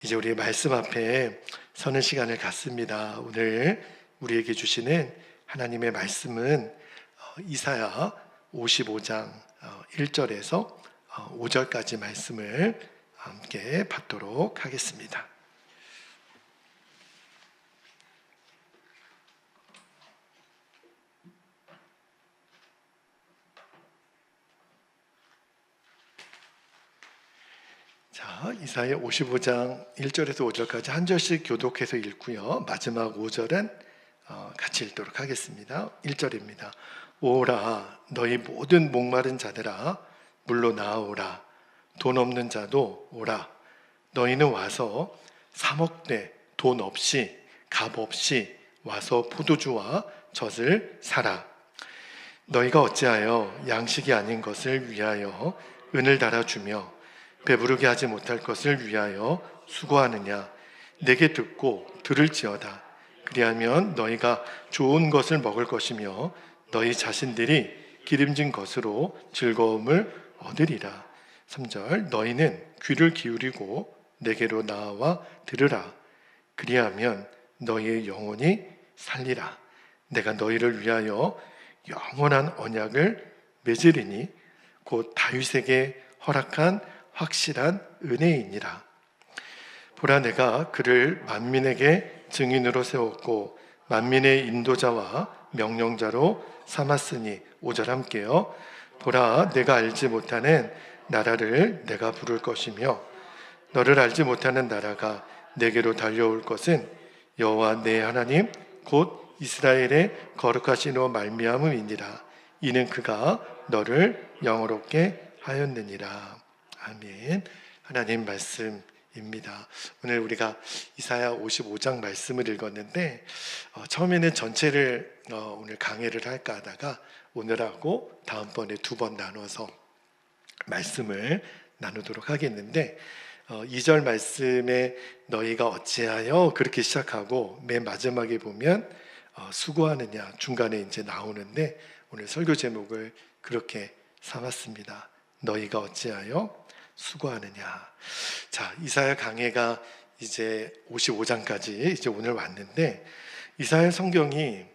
이제 우리 말씀 앞에 서는 시간을 갖습니다. 오늘 우리에게 주시는 하나님의 말씀은 이사야 55장 1절에서 5절까지 말씀을 함께 받도록 하겠습니다. 자, 이사야 55장 1절에서 5절까지 한 절씩 교독해서 읽고요. 마지막 5절은 같이 읽도록 하겠습니다. 1절입니다. 오라 너희 모든 목마른 자들아 물로 나아오라. 돈 없는 자도 오라. 너희는 와서 사 먹되 돈 없이 값 없이 와서 포도주와 젖을 사라. 너희가 어찌하여 양식이 아닌 것을 위하여 은을 달아주며 배부르게 하지 못할 것을 위하여 수고하느냐. 내게 듣고 들을지어다. 그리하면 너희가 좋은 것을 먹을 것이며 너희 자신들이 기름진 것으로 즐거움을 얻으리라. 3절 너희는 귀를 기울이고 내게로 나와 들으라. 그리하면 너희의 영혼이 살리라. 내가 너희를 위하여 영원한 언약을 맺으리니 곧 다윗에게 허락한 확실한 은혜이니라. 보라 내가 그를 만민에게 증인으로 세웠고 만민의 인도자와 명령자로 삼았으니 5절 함께요. 보라 내가 알지 못하는 나라를 내가 부를 것이며 너를 알지 못하는 나라가 내게로 달려올 것은 여호와 내 하나님 곧 이스라엘의 거룩하시노 말미암음이니라. 이는 그가 너를 영화롭게 하였느니라. 아멘. 하나님 말씀입니다. 오늘 우리가 이사야 55장 말씀을 읽었는데 처음에는 전체를 오늘 강해를 할까 하다가 오늘하고 다음번에 두 번 나눠서 말씀을 나누도록 하겠는데 2절 말씀에 너희가 어찌하여 그렇게 시작하고 맨 마지막에 보면 수고하느냐 중간에 이제 나오는데 오늘 설교 제목을 그렇게 삼았습니다. 너희가 어찌하여 수고하느냐. 자, 이사야 강해가 이제 55장까지 이제 오늘 왔는데 이사야 성경이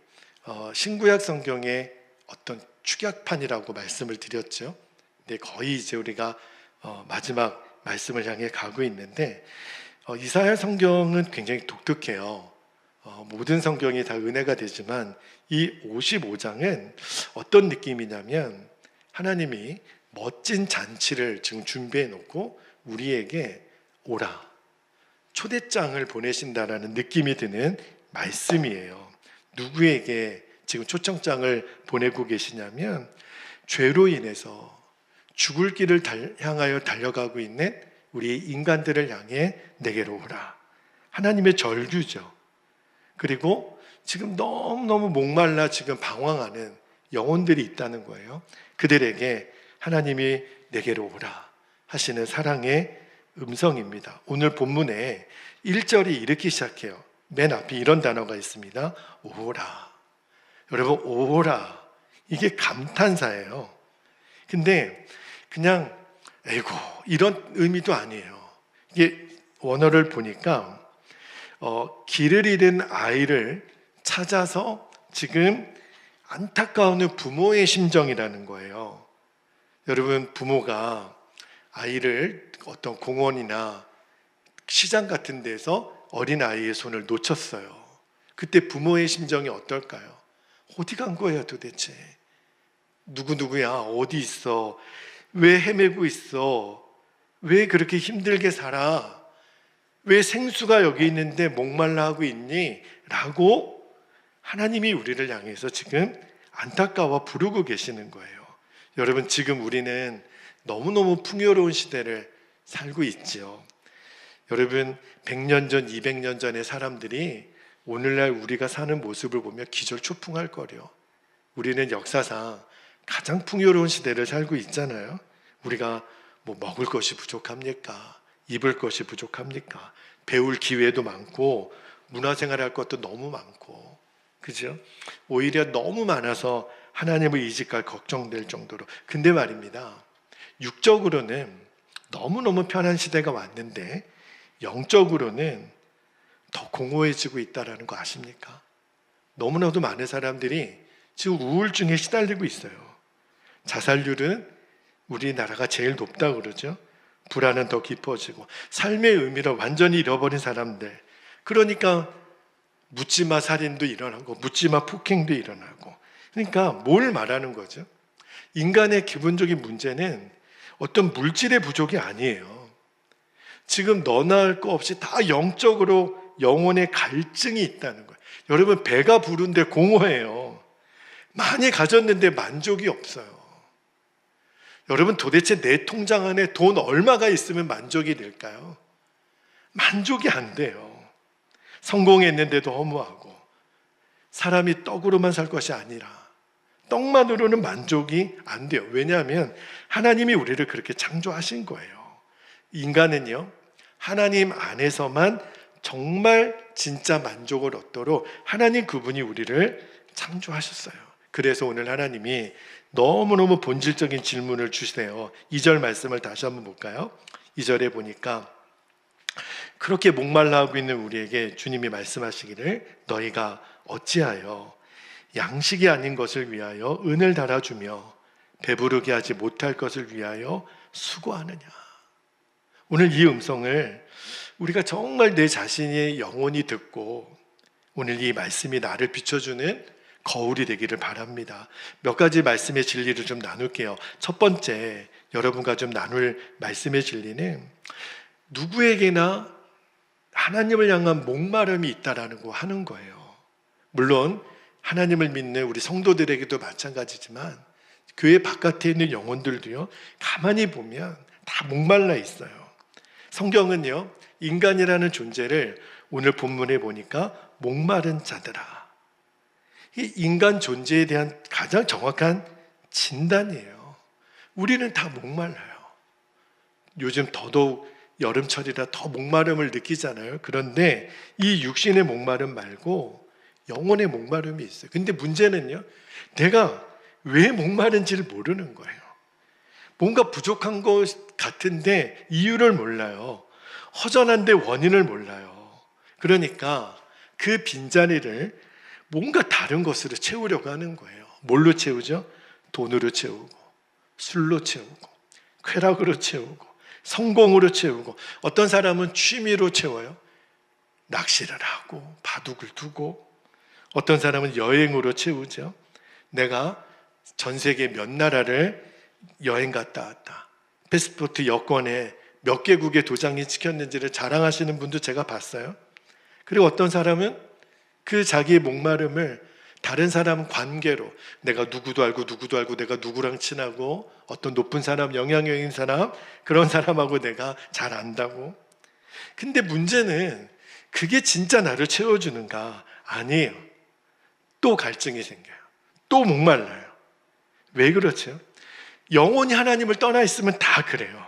신구약 성경의 어떤 축약판이라고 말씀을 드렸죠. 근데 거의 이제 우리가 마지막 말씀을 향해 가고 있는데 이사야 성경은 굉장히 독특해요. 모든 성경이 다 은혜가 되지만 이 55장은 어떤 느낌이냐면 하나님이 멋진 잔치를 지금 준비해 놓고 우리에게 오라 초대장을 보내신다라는 느낌이 드는 말씀이에요. 누구에게 지금 초청장을 보내고 계시냐면 죄로 인해서 죽을 길을 향하여 달려가고 있는 우리 인간들을 향해 내게로 오라. 하나님의 절규죠. 그리고 지금 너무너무 목말라 지금 방황하는 영혼들이 있다는 거예요. 그들에게 하나님이 내게로 오라 하시는 사랑의 음성입니다. 오늘 본문에 1절이 이렇게 시작해요. 맨 앞에 이런 단어가 있습니다. 오라. 여러분 오라 이게 감탄사예요. 근데 그냥 에이고 이런 의미도 아니에요. 이게 원어를 보니까 길을 잃은 아이를 찾아서 지금 안타까운 부모의 심정이라는 거예요. 여러분 부모가 아이를 어떤 공원이나 시장 같은 데서 어린아이의 손을 놓쳤어요. 그때 부모의 심정이 어떨까요? 어디 간 거야 도대체? 누구야? 어디 있어? 왜 헤매고 있어? 왜 그렇게 힘들게 살아? 왜 생수가 여기 있는데 목말라 하고 있니? 라고 하나님이 우리를 향해서 지금 안타까워 부르고 계시는 거예요. 여러분 지금 우리는 너무너무 풍요로운 시대를 살고 있죠. 여러분 100년 전, 200년 전의 사람들이 오늘날 우리가 사는 모습을 보면 기절초풍할 거려. 우리는 역사상 가장 풍요로운 시대를 살고 있잖아요. 우리가 뭐 먹을 것이 부족합니까? 입을 것이 부족합니까? 배울 기회도 많고 문화생활할 것도 너무 많고 그죠? 오히려 너무 많아서 하나님을 이직할 걱정될 정도로. 근데 말입니다. 육적으로는 너무너무 편한 시대가 왔는데 영적으로는 더 공허해지고 있다는 거 아십니까? 너무나도 많은 사람들이 지금 우울증에 시달리고 있어요. 자살률은 우리나라가 제일 높다고 그러죠. 불안은 더 깊어지고 삶의 의미를 완전히 잃어버린 사람들, 그러니까 묻지마 살인도 일어나고 묻지마 폭행도 일어나고. 그러니까 뭘 말하는 거죠? 인간의 기본적인 문제는 어떤 물질의 부족이 아니에요. 지금 너나 할 거 없이 다 영적으로 영혼의 갈증이 있다는 거예요. 여러분, 배가 부른데 공허해요. 많이 가졌는데 만족이 없어요. 여러분, 도대체 내 통장 안에 돈 얼마가 있으면 만족이 될까요? 만족이 안 돼요. 성공했는데도 허무하고, 사람이 떡으로만 살 것이 아니라 떡만으로는 만족이 안 돼요. 왜냐하면 하나님이 우리를 그렇게 창조하신 거예요. 인간은요, 하나님 안에서만 정말 진짜 만족을 얻도록 하나님 그분이 우리를 창조하셨어요. 그래서 오늘 하나님이 너무너무 본질적인 질문을 주세요. 2절 말씀을 다시 한번 볼까요? 2절에 보니까 그렇게 목말라 하고 있는 우리에게 주님이 말씀하시기를 너희가 어찌하여 양식이 아닌 것을 위하여 은을 달아주며 배부르게 하지 못할 것을 위하여 수고하느냐. 오늘 이 음성을 우리가 정말 내 자신의 영혼이 듣고 오늘 이 말씀이 나를 비춰주는 거울이 되기를 바랍니다. 몇 가지 말씀의 진리를 좀 나눌게요. 첫 번째, 여러분과 좀 나눌 말씀의 진리는 누구에게나 하나님을 향한 목마름이 있다라는 거 하는 거예요. 물론 하나님을 믿는 우리 성도들에게도 마찬가지지만 교회 바깥에 있는 영혼들도요, 가만히 보면 다 목말라 있어요. 성경은요, 인간이라는 존재를 오늘 본문에 보니까 목마른 자들아, 이 인간 존재에 대한 가장 정확한 진단이에요. 우리는 다 목말라요. 요즘 더더욱 여름철이라 더 목마름을 느끼잖아요. 그런데 이 육신의 목마름 말고 영혼의 목마름이 있어요. 근데 문제는요, 내가 왜 목마른지를 모르는 거예요. 뭔가 부족한 것 같은데 이유를 몰라요. 허전한데 원인을 몰라요. 그러니까 그 빈자리를 뭔가 다른 것으로 채우려고 하는 거예요. 뭘로 채우죠? 돈으로 채우고, 술로 채우고, 쾌락으로 채우고, 성공으로 채우고, 어떤 사람은 취미로 채워요. 낚시를 하고 바둑을 두고, 어떤 사람은 여행으로 채우죠. 내가 전 세계 몇 나라를 여행 갔다 왔다. 패스포트 여권에 몇 개국의 도장이 찍혔는지를 자랑하시는 분도 제가 봤어요. 그리고 어떤 사람은 그 자기의 목마름을 다른 사람 관계로, 내가 누구도 알고 내가 누구랑 친하고 어떤 높은 사람, 영향력 있는 사람, 그런 사람하고 내가 잘 안다고. 근데 문제는 그게 진짜 나를 채워주는가? 아니에요. 또 갈증이 생겨요. 또 목말라요. 왜 그렇죠? 영혼이 하나님을 떠나 있으면 다 그래요.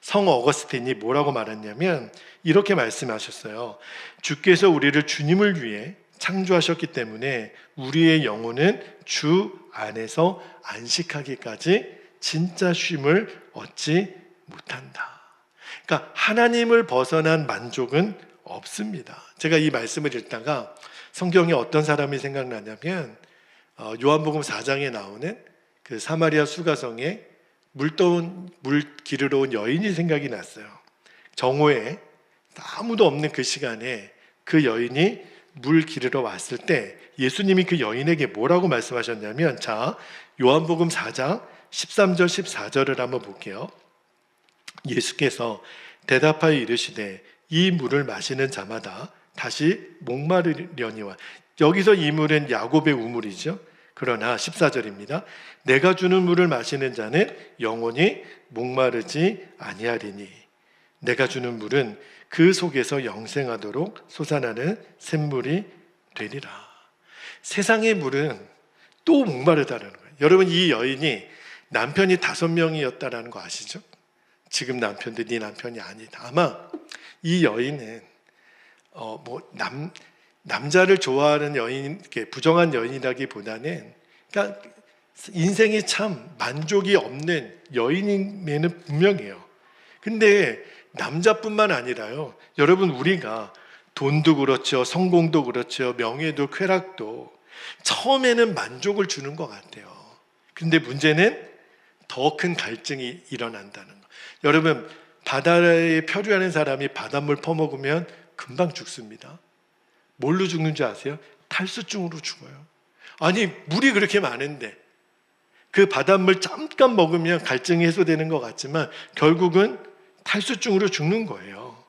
성 어거스틴이 뭐라고 말했냐면 이렇게 말씀하셨어요. 주께서 우리를 주님을 위해 창조하셨기 때문에 우리의 영혼은 주 안에서 안식하기까지 진짜 쉼을 얻지 못한다. 그러니까 하나님을 벗어난 만족은 없습니다. 제가 이 말씀을 읽다가 성경에 어떤 사람이 생각나냐면 요한복음 4장에 나오는 그 사마리아 수가성에 물 기르러 온 여인이 생각이 났어요. 정오에 아무도 없는 그 시간에 그 여인이 물 기르러 왔을 때 예수님이 그 여인에게 뭐라고 말씀하셨냐면, 자, 요한복음 4장 13절 14절을 한번 볼게요. 예수께서 대답하여 이르시되 이 물을 마시는 자마다 다시 목마르려니와. 여기서 이 물은 야곱의 우물이죠. 그러나 14절입니다. 내가 주는 물을 마시는 자는 영원히 목마르지 아니하리니 내가 주는 물은 그 속에서 영생하도록 솟아나는 샘물이 되리라. 세상의 물은 또 목마르다는 거예요. 여러분, 이 여인이 남편이 5명이었다는 거 아시죠? 지금 남편도 네 남편이 아니다. 아마 이 여인은 남자를 좋아하는 여인, 부정한 여인이라기보다는 그러니까 인생이 참 만족이 없는 여인임에는 분명해요. 근데 남자뿐만 아니라요. 여러분, 우리가 돈도 그렇죠. 성공도 그렇죠. 명예도 쾌락도 처음에는 만족을 주는 것 같아요. 근데 문제는 더 큰 갈증이 일어난다는 거. 여러분, 바다에 표류하는 사람이 바닷물 퍼먹으면 금방 죽습니다. 뭘로 죽는 줄 아세요? 탈수증으로 죽어요. 아니, 물이 그렇게 많은데 그 바닷물 잠깐 먹으면 갈증이 해소되는 것 같지만 결국은 탈수증으로 죽는 거예요.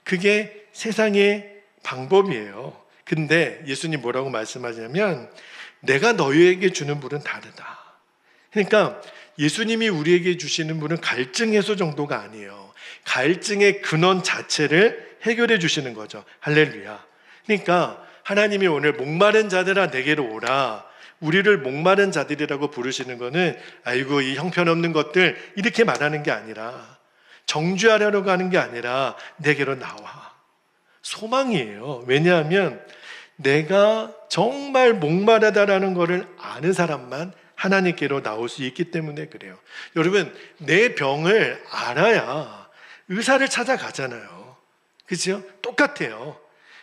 그게 세상의 방법이에요. 근데 예수님 뭐라고 말씀하냐면 내가 너희에게 주는 물은 다르다. 그러니까 예수님이 우리에게 주시는 물은 갈증 해소 정도가 아니에요. 갈증의 근원 자체를 해결해 주시는 거죠. 할렐루야. 그러니까 하나님이 오늘 목마른 자들아 내게로 오라, 우리를 목마른 자들이라고 부르시는 거는 아이고 이 형편없는 것들 이렇게 말하는 게 아니라, 정죄하려고 하는 게 아니라 내게로 나와. 소망이에요. 왜냐하면 내가 정말 목마르다라는 것을 아는 사람만 하나님께로 나올 수 있기 때문에 그래요. 여러분, 내 병을 알아야 의사를 찾아가잖아요. 그렇죠? 똑같아요.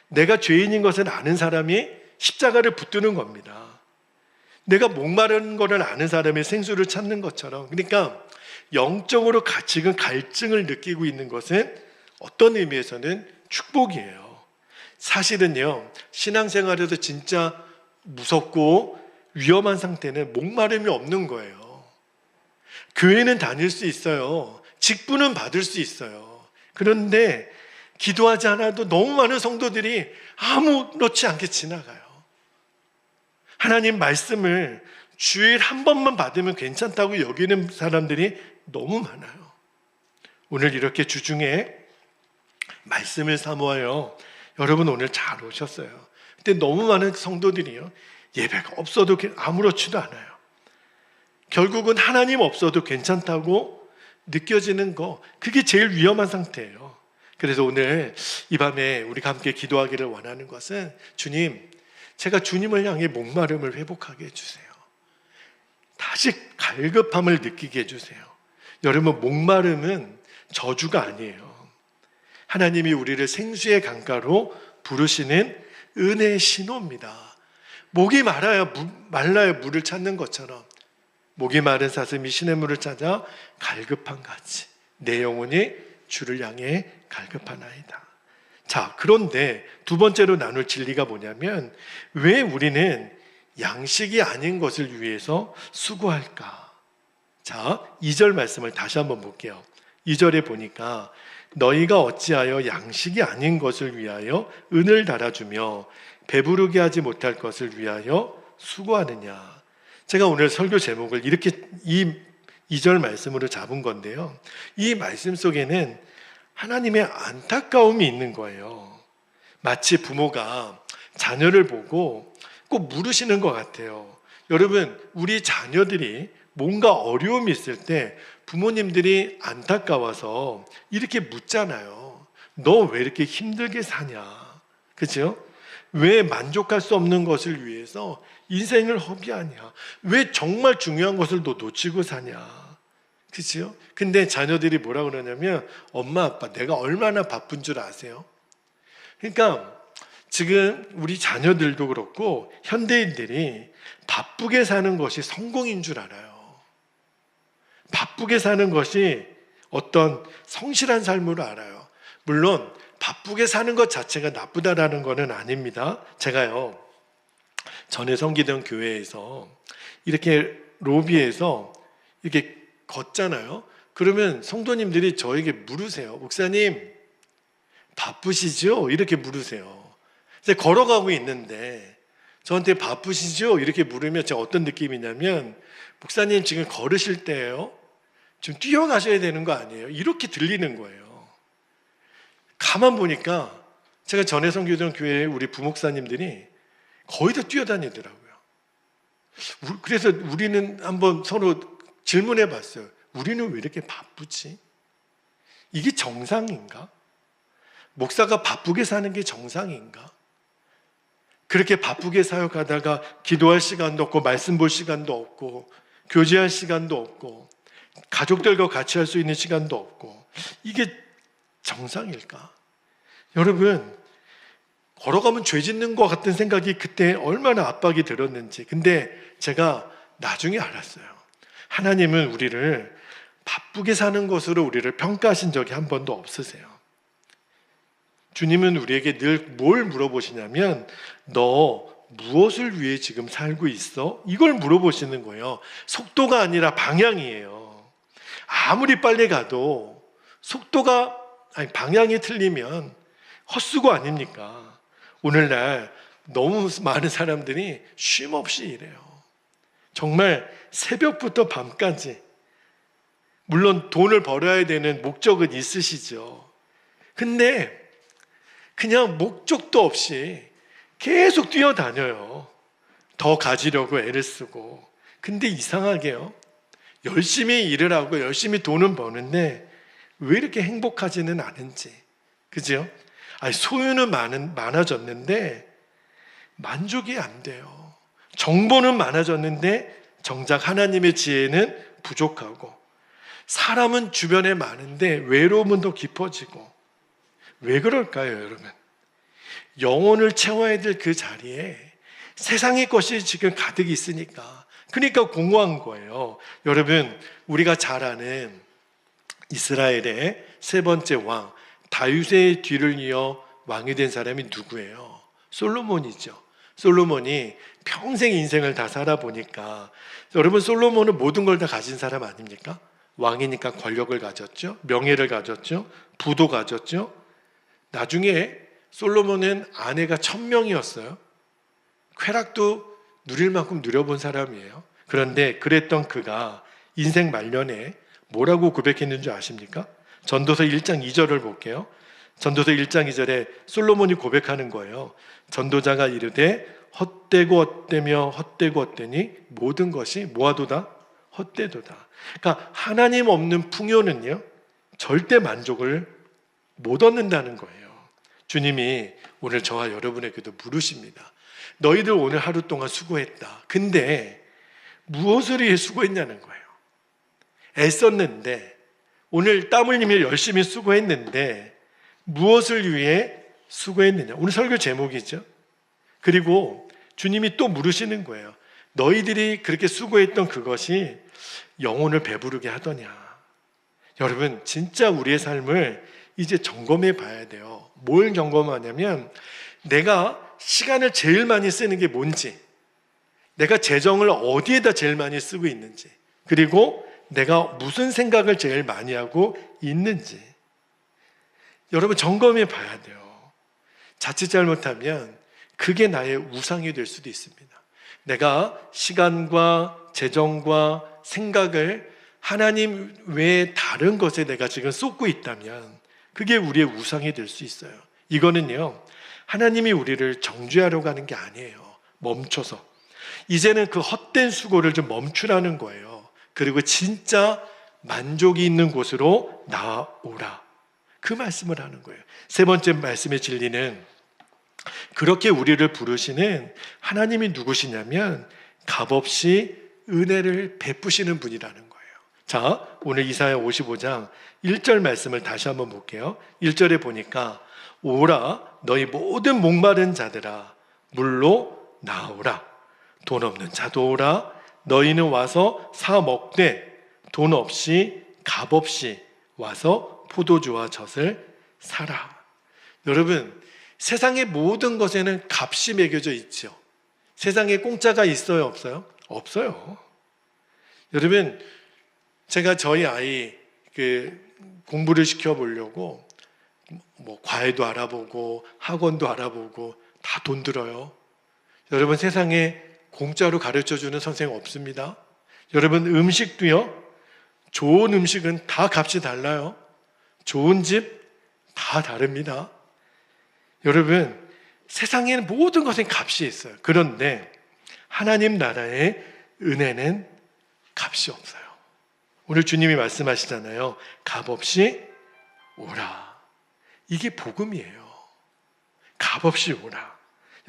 내가 죄인인 것을 아는 사람이 십자가를 붙드는 겁니다. 내가 목마른 것을 아는 사람이 생수를 찾는 것처럼. 그러니까 영적으로 지금 갈증을 느끼고 있는 것은 어떤 의미에서는 축복이에요. 사실은요, 신앙생활에서 진짜 무섭고 위험한 상태는 목마름이 없는 거예요. 교회는 다닐 수 있어요. 직분은 받을 수 있어요. 그런데 기도하지 않아도 너무 많은 성도들이 아무렇지 않게 지나가요. 하나님 말씀을 주일 한 번만 받으면 괜찮다고 여기는 사람들이 너무 많아요. 오늘 이렇게 주중에 말씀을 사모하여 여러분 오늘 잘 오셨어요. 근데 너무 많은 성도들이요, 예배가 없어도 아무렇지도 않아요. 결국은 하나님 없어도 괜찮다고 느껴지는 거, 그게 제일 위험한 상태예요. 그래서 오늘 이 밤에 우리가 함께 기도하기를 원하는 것은, 주님, 제가 주님을 향해 목마름을 회복하게 해주세요. 다시 갈급함을 느끼게 해주세요. 여러분, 목마름은 저주가 아니에요. 하나님이 우리를 생수의 강가로 부르시는 은혜의 신호입니다. 목이 말라야 물을 찾는 것처럼 목이 마른 사슴이 시냇물을 찾아 갈급한 같이 내 영혼이 주를 향해 갈급하나이다. 자, 그런데 두 번째로 나눌 진리가 뭐냐면, 왜 우리는 양식이 아닌 것을 위해서 수고할까? 자, 2절 말씀을 다시 한번 볼게요. 2절에 보니까 너희가 어찌하여 양식이 아닌 것을 위하여 은을 달아주며 배부르게 하지 못할 것을 위하여 수고하느냐. 제가 오늘 설교 제목을 이렇게 이 2절 말씀으로 잡은 건데요, 이 말씀 속에는 하나님의 안타까움이 있는 거예요. 마치 부모가 자녀를 보고 꼭 물으시는 것 같아요. 여러분, 우리 자녀들이 뭔가 어려움이 있을 때 부모님들이 안타까워서 이렇게 묻잖아요. 너 왜 이렇게 힘들게 사냐? 그렇죠? 왜 만족할 수 없는 것을 위해서 인생을 허비하냐? 왜 정말 중요한 것을 너 놓치고 사냐? 그렇죠? 근데 자녀들이 뭐라 그러냐면, 엄마 아빠 내가 얼마나 바쁜 줄 아세요? 그러니까 지금 우리 자녀들도 그렇고 현대인들이 바쁘게 사는 것이 성공인 줄 알아요. 바쁘게 사는 것이 어떤 성실한 삶으로 알아요. 물론 바쁘게 사는 것 자체가 나쁘다라는 것은 아닙니다. 제가요, 전에 섬기던 교회에서 이렇게 로비에서 이렇게 걷잖아요. 그러면 성도님들이 저에게 물으세요. 목사님 바쁘시죠? 이렇게 물으세요. 그래서 걸어가고 있는데 저한테 바쁘시죠? 이렇게 물으면 제가 어떤 느낌이냐면, 목사님 지금 걸으실 때예요? 좀 뛰어가셔야 되는 거 아니에요? 이렇게 들리는 거예요. 가만 보니까 제가 전에 섬기던 교회에 우리 부목사님들이 거의 다 뛰어다니더라고요. 그래서 우리는 한번 서로 질문해 봤어요. 우리는 왜 이렇게 바쁘지? 이게 정상인가? 목사가 바쁘게 사는 게 정상인가? 그렇게 바쁘게 사역하다가 기도할 시간도 없고 말씀 볼 시간도 없고 교제할 시간도 없고 가족들과 같이 할 수 있는 시간도 없고, 이게 정상일까? 여러분, 걸어가면 죄 짓는 것 같은 생각이 그때 얼마나 압박이 들었는지. 근데 제가 나중에 알았어요. 하나님은 우리를 바쁘게 사는 것으로 우리를 평가하신 적이 한 번도 없으세요. 주님은 우리에게 늘 뭘 물어보시냐면, 너 무엇을 위해 지금 살고 있어? 이걸 물어보시는 거예요. 속도가 아니라 방향이에요. 아무리 빨리 가도 방향이 틀리면 헛수고 아닙니까? 오늘날 너무 많은 사람들이 쉼 없이 일해요. 정말 새벽부터 밤까지. 물론 돈을 벌어야 되는 목적은 있으시죠. 근데 그냥 목적도 없이 계속 뛰어다녀요. 더 가지려고 애를 쓰고. 근데 이상하게요, 열심히 일을 하고 열심히 돈은 버는데 왜 이렇게 행복하지는 않은지. 그죠? 소유는 많아졌는데 만족이 안 돼요. 정보는 많아졌는데 정작 하나님의 지혜는 부족하고, 사람은 주변에 많은데 외로움은 더 깊어지고. 왜 그럴까요, 여러분? 영혼을 채워야 될 그 자리에 세상의 것이 지금 가득 있으니까, 그러니까 공허한 거예요. 여러분, 우리가 잘 아는 이스라엘의 세 번째 왕 다윗의 뒤를 이어 왕이 된 사람이 누구예요? 솔로몬이죠. 솔로몬이 평생 인생을 다 살아보니까, 여러분, 솔로몬은 모든 걸 다 가진 사람 아닙니까? 왕이니까 권력을 가졌죠. 명예를 가졌죠. 부도 가졌죠. 나중에 솔로몬은 아내가 1000명이었어요. 쾌락도 누릴 만큼 누려본 사람이에요. 그런데 그랬던 그가 인생 말년에 뭐라고 고백했는 줄 아십니까? 전도서 1장 2절을 볼게요. 전도서 1장 2절에 솔로몬이 고백하는 거예요. 전도자가 이르되 헛되고 헛되며 헛되고 헛되니 모든 것이 뭐하도다? 헛되도다. 그러니까 하나님 없는 풍요는요, 절대 만족을 못 얻는다는 거예요. 주님이 오늘 저와 여러분에게도 물으십니다. 너희들 오늘 하루 동안 수고했다. 근데 무엇을 위해 수고했냐는 거예요. 애썼는데, 오늘 땀 흘리며 열심히 수고했는데 무엇을 위해 수고했느냐. 오늘 설교 제목이죠. 그리고 주님이 또 물으시는 거예요. 너희들이 그렇게 수고했던 그것이 영혼을 배부르게 하더냐. 여러분, 진짜 우리의 삶을 이제 점검해 봐야 돼요. 뭘 점검하냐면, 내가 시간을 제일 많이 쓰는 게 뭔지, 내가 재정을 어디에다 제일 많이 쓰고 있는지, 그리고 내가 무슨 생각을 제일 많이 하고 있는지, 여러분 점검해 봐야 돼요. 자칫 잘못하면 그게 나의 우상이 될 수도 있습니다. 내가 시간과 재정과 생각을 하나님 외에 다른 것에 내가 지금 쏟고 있다면 그게 우리의 우상이 될 수 있어요. 이거는요, 하나님이 우리를 정죄하려고 하는 게 아니에요. 멈춰서 이제는 그 헛된 수고를 좀 멈추라는 거예요. 그리고 진짜 만족이 있는 곳으로 나오라, 그 말씀을 하는 거예요. 세 번째 말씀의 진리는, 그렇게 우리를 부르시는 하나님이 누구시냐면 값없이 은혜를 베푸시는 분이라는 거예요. 자, 오늘 이사야 55장 1절 말씀을 다시 한번 볼게요. 1절에 보니까, 오라 너희 모든 목마른 자들아 물로 나오라. 돈 없는 자도 오라. 너희는 와서 사 먹되 돈 없이 값없이 와서 포도주와 젖을 사라. 여러분, 세상의 모든 것에는 값이 매겨져 있죠. 세상에 공짜가 있어요, 없어요? 없어요. 여러분, 제가 저희 아이 공부를 시켜보려고 과외도 알아보고 학원도 알아보고 다 돈 들어요. 여러분, 세상에 공짜로 가르쳐주는 선생님 없습니다. 여러분, 음식도요, 좋은 음식은 다 값이 달라요. 좋은 집 다 다릅니다. 여러분, 세상에는 모든 것에 값이 있어요. 그런데 하나님 나라의 은혜는 값이 없어요. 오늘 주님이 말씀하시잖아요. 값없이 오라. 이게 복음이에요. 값없이 오라.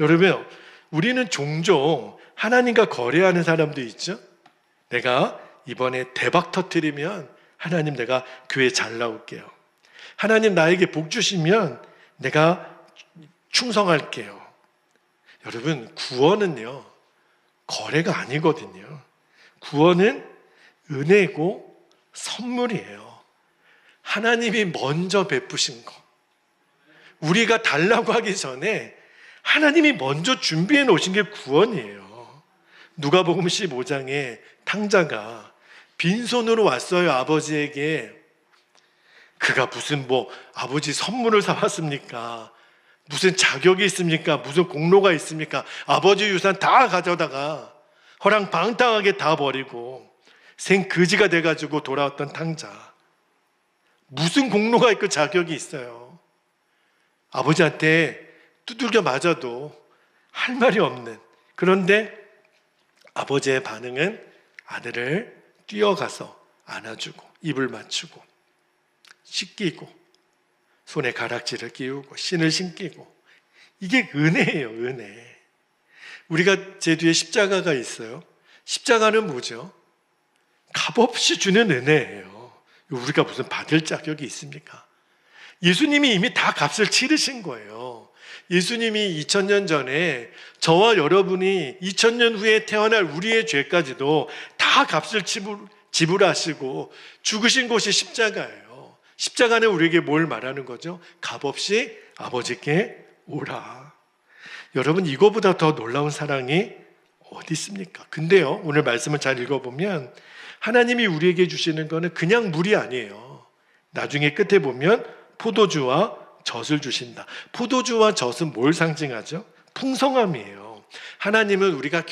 여러분, 우리는 종종 하나님과 거래하는 사람도 있죠. 내가 이번에 대박 터뜨리면 하나님, 내가 교회 잘 나올게요. 하나님 나에게 복 주시면 내가 충성할게요. 여러분, 구원은요, 거래가 아니거든요. 구원은 은혜고 선물이에요. 하나님이 먼저 베푸신 거. 우리가 달라고 하기 전에 하나님이 먼저 준비해 놓으신 게 구원이에요. 누가복음 15장에 탕자가 빈손으로 왔어요. 아버지에게. 그가 무슨 아버지 선물을 사왔습니까? 무슨 자격이 있습니까? 무슨 공로가 있습니까? 아버지 유산 다 가져다가 허랑방탕하게 다 버리고 생그지가 돼가지고 돌아왔던 탕자. 무슨 공로가 있고 자격이 있어요? 아버지한테 두들겨 맞아도 할 말이 없는. 그런데 아버지의 반응은 아들을 뛰어가서 안아주고 입을 맞추고 씻기고 손에 가락지를 끼우고 신을 신기고. 이게 은혜예요, 은혜. 우리가 제 뒤에 십자가가 있어요. 십자가는 뭐죠? 값없이 주는 은혜예요. 우리가 무슨 받을 자격이 있습니까? 예수님이 이미 다 값을 치르신 거예요. 예수님이 2000년 전에 저와 여러분이 2000년 후에 태어날 우리의 죄까지도 다 값을 지불하시고 죽으신 곳이 십자가예요. 십자가는 우리에게 뭘 말하는 거죠? 값없이 아버지께 오라. 여러분, 이거보다 더 놀라운 사랑이 어디 있습니까? 근데요, 오늘 말씀을 잘 읽어보면 하나님이 우리에게 주시는 거는 그냥 물이 아니에요. 나중에 끝에 보면 포도주와 젖을 주신다. 포도주와 젖은 뭘 상징하죠? 풍성함이에요. 하나님은 우리가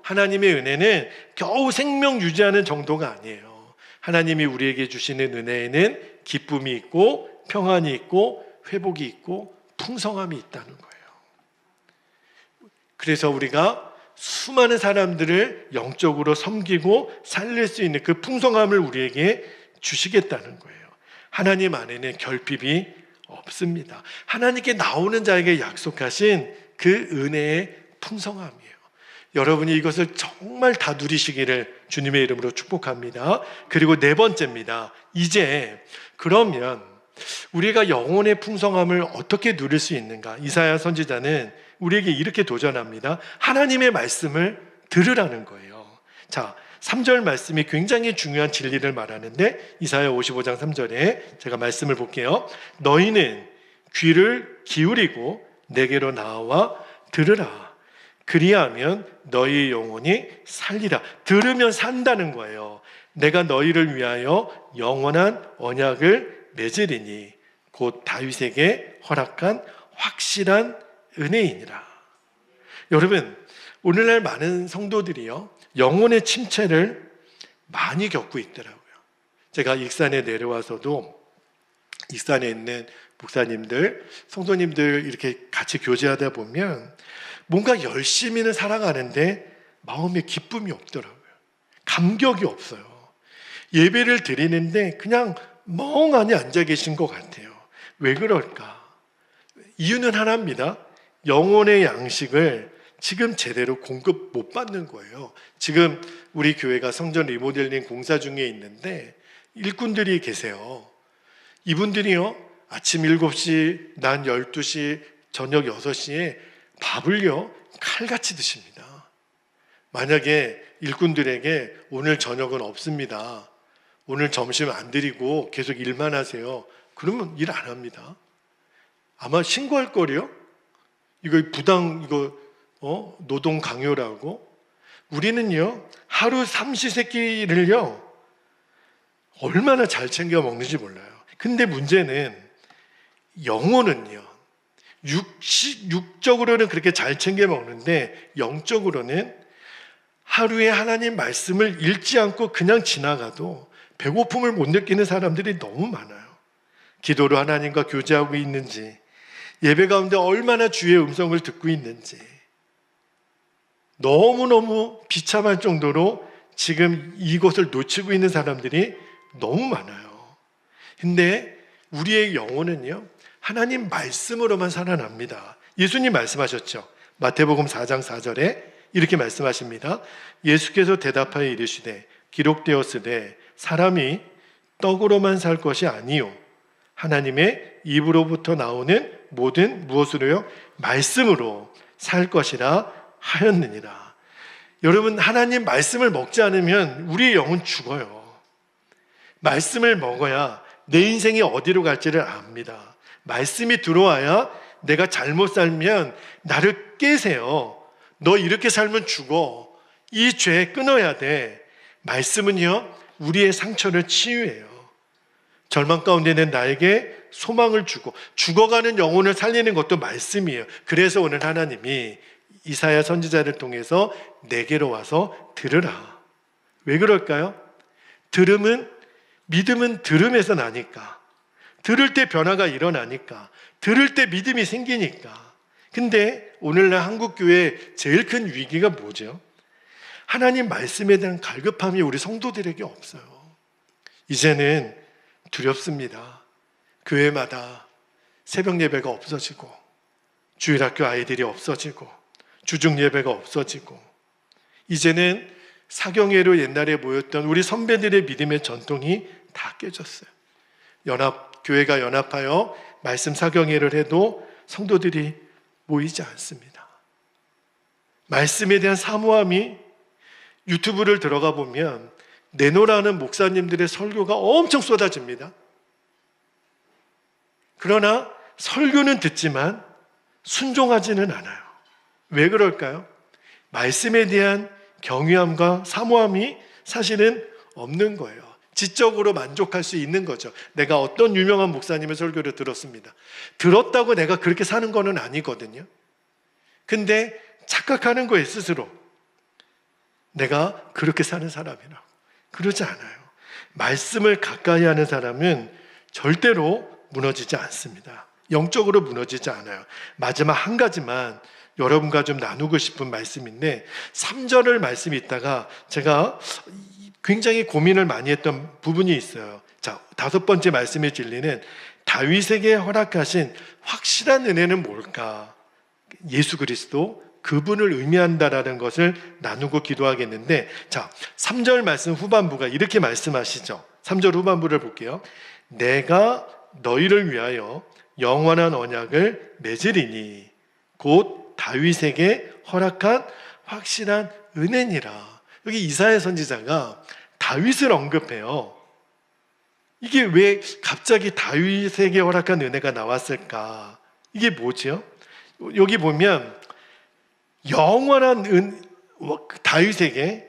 하나님의 은혜는 겨우 생명 유지하는 정도가 아니에요. 하나님이 우리에게 주시는 은혜에는 기쁨이 있고 평안이 있고 회복이 있고 풍성함이 있다는 거예요. 그래서 우리가 수많은 사람들을 영적으로 섬기고 살릴 수 있는 그 풍성함을 우리에게 주시겠다는 거예요. 하나님 안에는 결핍이 없습니다. 하나님께 나오는 자에게 약속하신 그 은혜의 풍성함이에요. 여러분이 이것을 정말 다 누리시기를 주님의 이름으로 축복합니다. 그리고 네 번째입니다. 이제 그러면 우리가 영혼의 풍성함을 어떻게 누릴 수 있는가? 이사야 선지자는 우리에게 이렇게 도전합니다. 하나님의 말씀을 들으라는 거예요. 자, 3절 말씀이 굉장히 중요한 진리를 말하는데 이사야 55장 3절에 제가 말씀을 볼게요. 너희는 귀를 기울이고 내게로 나와 들으라. 그리하면 너희 영혼이 살리라. 들으면 산다는 거예요. 내가 너희를 위하여 영원한 언약을 맺으리니 곧 다윗에게 허락한 확실한 은혜이니라. 여러분, 오늘날 많은 성도들이요, 영혼의 침체를 많이 겪고 있더라고요. 제가 익산에 내려와서도 익산에 있는 목사님들, 성도님들 이렇게 같이 교제하다 보면 뭔가 열심히는 살아가는데 마음에 기쁨이 없더라고요. 감격이 없어요. 예배를 드리는데 그냥 멍하니 앉아 계신 것 같아요. 왜 그럴까? 이유는 하나입니다. 영혼의 양식을 지금 제대로 공급 못 받는 거예요. 지금 우리 교회가 성전 리모델링 공사 중에 있는데 일꾼들이 계세요. 이분들이요, 아침 7시, 낮 12시, 저녁 6시에 밥을요 칼같이 드십니다. 만약에 일꾼들에게 오늘 저녁은 없습니다, 오늘 점심 안 드리고 계속 일만 하세요, 그러면 일 안 합니다. 아마 신고할 거리요. 이거 부당, 노동 강요라고. 우리는요 하루 삼시세끼를요 얼마나 잘 챙겨 먹는지 몰라요. 근데 문제는 영혼은요, 육적으로는 그렇게 잘 챙겨 먹는데 영적으로는 하루에 하나님 말씀을 읽지 않고 그냥 지나가도 배고픔을 못 느끼는 사람들이 너무 많아요. 기도로 하나님과 교제하고 있는지, 예배 가운데 얼마나 주의 음성을 듣고 있는지 너무너무 비참할 정도로 지금 이것을 놓치고 있는 사람들이 너무 많아요. 근데 우리의 영혼은요 하나님 말씀으로만 살아납니다. 예수님 말씀하셨죠. 마태복음 4장 4절에 이렇게 말씀하십니다. 예수께서 대답하여 이르시되 기록되었으되 사람이 떡으로만 살 것이 아니요 하나님의 입으로부터 나오는 모든 무엇으로요? 말씀으로 살 것이라 하였느니라. 여러분, 하나님 말씀을 먹지 않으면 우리의 영은 죽어요. 말씀을 먹어야 내 인생이 어디로 갈지를 압니다. 말씀이 들어와야 내가 잘못 살면 나를 깨세요. 너 이렇게 살면 죽어. 이 죄 끊어야 돼. 말씀은요, 우리의 상처를 치유해요. 절망 가운데 있는 나에게 소망을 주고 죽어가는 영혼을 살리는 것도 말씀이에요. 그래서 오늘 하나님이 이사야 선지자를 통해서 내게로 와서 들으라. 왜 그럴까요? 믿음은 들음에서 나니까, 들을 때 변화가 일어나니까, 들을 때 믿음이 생기니까. 근데 오늘날 한국교회의 제일 큰 위기가 뭐죠? 하나님 말씀에 대한 갈급함이 우리 성도들에게 없어요. 이제는 두렵습니다. 교회마다 새벽 예배가 없어지고, 주일학교 아이들이 없어지고, 주중 예배가 없어지고, 이제는 사경회로 옛날에 모였던 우리 선배들의 믿음의 전통이 다 깨졌어요. 교회가 연합하여 말씀 사경회를 해도 성도들이 모이지 않습니다. 말씀에 대한 사모함이, 유튜브를 들어가 보면 내노라는 목사님들의 설교가 엄청 쏟아집니다. 그러나 설교는 듣지만 순종하지는 않아요. 왜 그럴까요? 말씀에 대한 경외함과 사모함이 사실은 없는 거예요. 지적으로 만족할 수 있는 거죠. 내가 어떤 유명한 목사님의 설교를 들었습니다. 들었다고 내가 그렇게 사는 거는 아니거든요. 근데 착각하는 거예요, 스스로. 내가 그렇게 사는 사람이라고. 그러지 않아요. 말씀을 가까이 하는 사람은 절대로 무너지지 않습니다. 영적으로 무너지지 않아요. 마지막 한 가지만 여러분과 좀 나누고 싶은 말씀인데, 3절을 말씀이 있다가 제가 굉장히 고민을 많이 했던 부분이 있어요. 자, 5번째 말씀의 진리는 다윗에게 허락하신 확실한 은혜는 뭘까? 예수 그리스도, 그분을 의미한다라는 것을 나누고 기도하겠는데, 자, 3절 말씀 후반부가 이렇게 말씀하시죠. 3절 후반부를 볼게요. 내가 너희를 위하여 영원한 언약을 맺으리니 곧 다윗에게 허락한 확실한 은혜니라. 여기 이사야 선지자가 다윗을 언급해요. 이게 왜 갑자기 다윗에게 허락한 은혜가 나왔을까? 이게 뭐죠? 여기 보면 영원한 다윗에게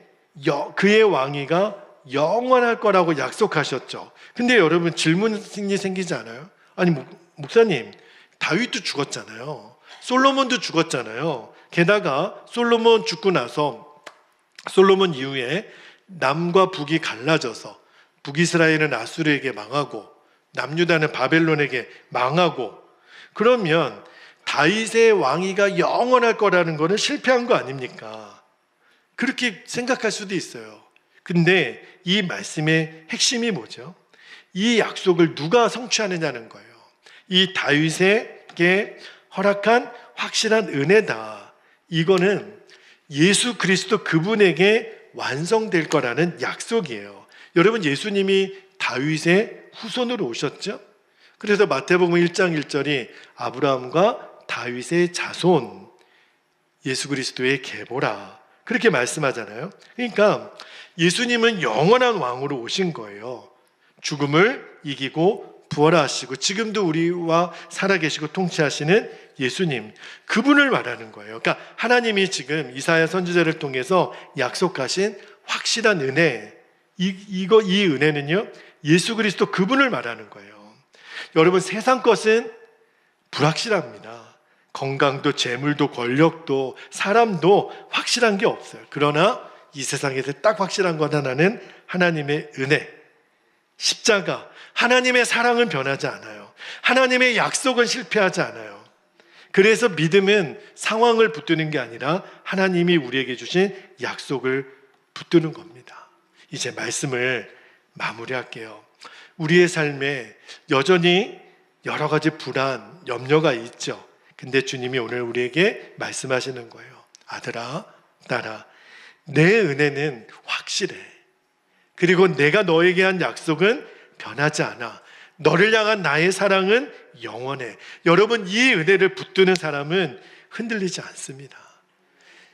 그의 왕위가 영원할 거라고 약속하셨죠. 근데 여러분, 질문이 생기지 않아요? 아니, 목사님, 다윗도 죽었잖아요. 솔로몬도 죽었잖아요. 게다가 솔로몬 죽고 나서, 솔로몬 이후에 남과 북이 갈라져서 북이스라엘은 아수르에게 망하고 남유다는 바벨론에게 망하고, 그러면 다윗의 왕위가 영원할 거라는 거는 실패한 거 아닙니까? 그렇게 생각할 수도 있어요. 근데 이 말씀의 핵심이 뭐죠? 이 약속을 누가 성취하느냐는 거예요. 이 다윗에게 허락한 확실한 은혜다. 이거는 예수 그리스도 그분에게 완성될 거라는 약속이에요. 여러분, 예수님이 다윗의 후손으로 오셨죠? 그래서 마태복음 1장 1절이 아브라함과 다윗의 자손, 예수 그리스도의 계보라, 그렇게 말씀하잖아요. 그러니까 예수님은 영원한 왕으로 오신 거예요. 죽음을 이기고 부활하시고 지금도 우리와 살아계시고 통치하시는 예수님, 그분을 말하는 거예요. 그러니까 하나님이 지금 이사야 선지자를 통해서 약속하신 확실한 은혜, 이 은혜는요, 예수 그리스도 그분을 말하는 거예요. 여러분, 세상 것은 불확실합니다. 건강도 재물도 권력도 사람도 확실한 게 없어요. 그러나 이 세상에서 딱 확실한 것 하나는 하나님의 은혜, 십자가, 하나님의 사랑은 변하지 않아요. 하나님의 약속은 실패하지 않아요. 그래서 믿음은 상황을 붙드는 게 아니라 하나님이 우리에게 주신 약속을 붙드는 겁니다. 이제 말씀을 마무리할게요. 우리의 삶에 여전히 여러 가지 불안, 염려가 있죠. 근데 주님이 오늘 우리에게 말씀하시는 거예요. 아들아, 딸아, 내 은혜는 확실해. 그리고 내가 너에게 한 약속은 변하지 않아. 너를 향한 나의 사랑은 영원해. 여러분, 이 은혜를 붙드는 사람은 흔들리지 않습니다.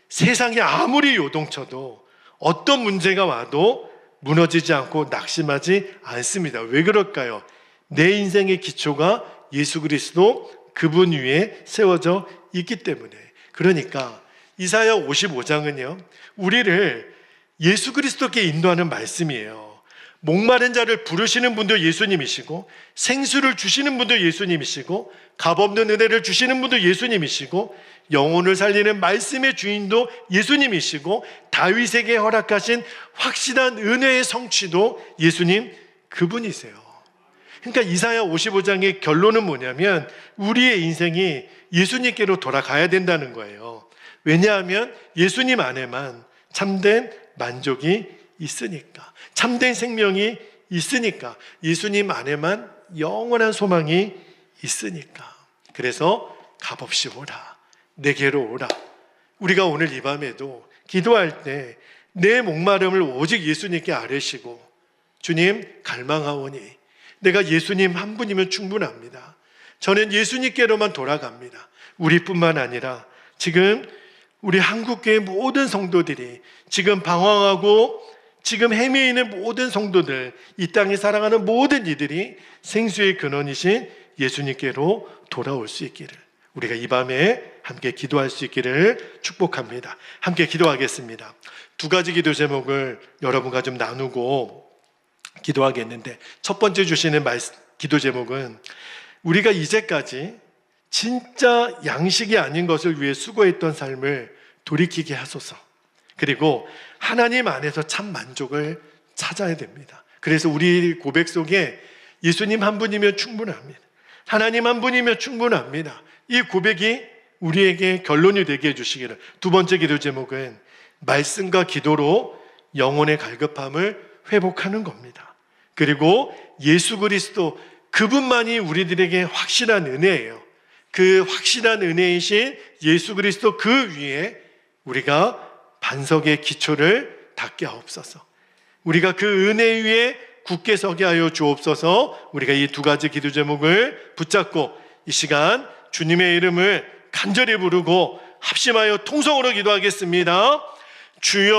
세상이 아무리 요동쳐도 어떤 문제가 와도 무너지지 않고 낙심하지 않습니다. 왜 그럴까요? 내 인생의 기초가 예수 그리스도 그분 위에 세워져 있기 때문에. 그러니까 이사야 55장은요, 우리를 예수 그리스도께 인도하는 말씀이에요. 목마른 자를 부르시는 분도 예수님이시고, 생수를 주시는 분도 예수님이시고, 값없는 은혜를 주시는 분도 예수님이시고, 영혼을 살리는 말씀의 주인도 예수님이시고, 다윗에게 허락하신 확실한 은혜의 성취도 예수님 그분이세요. 그러니까 이사야 55장의 결론은 뭐냐면 우리의 인생이 예수님께로 돌아가야 된다는 거예요. 왜냐하면 예수님 안에만 참된 만족이 있으니까, 참된 생명이 있으니까, 예수님 안에만 영원한 소망이 있으니까. 그래서 값없이 오라, 내게로 오라. 우리가 오늘 이 밤에도 기도할 때 내 목마름을 오직 예수님께 아뢰시고, 주님 갈망하오니 내가 예수님 한 분이면 충분합니다. 저는 예수님께로만 돌아갑니다. 우리뿐만 아니라 지금 우리 한국교회 모든 성도들이, 지금 방황하고 지금 헤매어 있는 모든 성도들, 이 땅에 사랑하는 모든 이들이 생수의 근원이신 예수님께로 돌아올 수 있기를, 우리가 이 밤에 함께 기도할 수 있기를 축복합니다. 함께 기도하겠습니다. 두 가지 기도 제목을 여러분과 좀 나누고 기도하겠는데, 첫 번째 주시는 기도 제목은 우리가 이제까지 진짜 양식이 아닌 것을 위해 수고했던 삶을 돌이키게 하소서. 그리고 하나님 안에서 참 만족을 찾아야 됩니다. 그래서 우리 고백 속에 예수님 한 분이면 충분합니다, 하나님 한 분이면 충분합니다, 이 고백이 우리에게 결론이 되게 해주시기를. 두 번째 기도 제목은 말씀과 기도로 영혼의 갈급함을 회복하는 겁니다. 그리고 예수 그리스도 그분만이 우리들에게 확실한 은혜예요. 그 확실한 은혜이신 예수 그리스도 그 위에 우리가 반석의 기초를 닦게 하옵소서. 우리가 그 은혜 위에 굳게 서게 하여 주옵소서. 우리가 이 두 가지 기도 제목을 붙잡고 이 시간 주님의 이름을 간절히 부르고 합심하여 통성으로 기도하겠습니다. 주여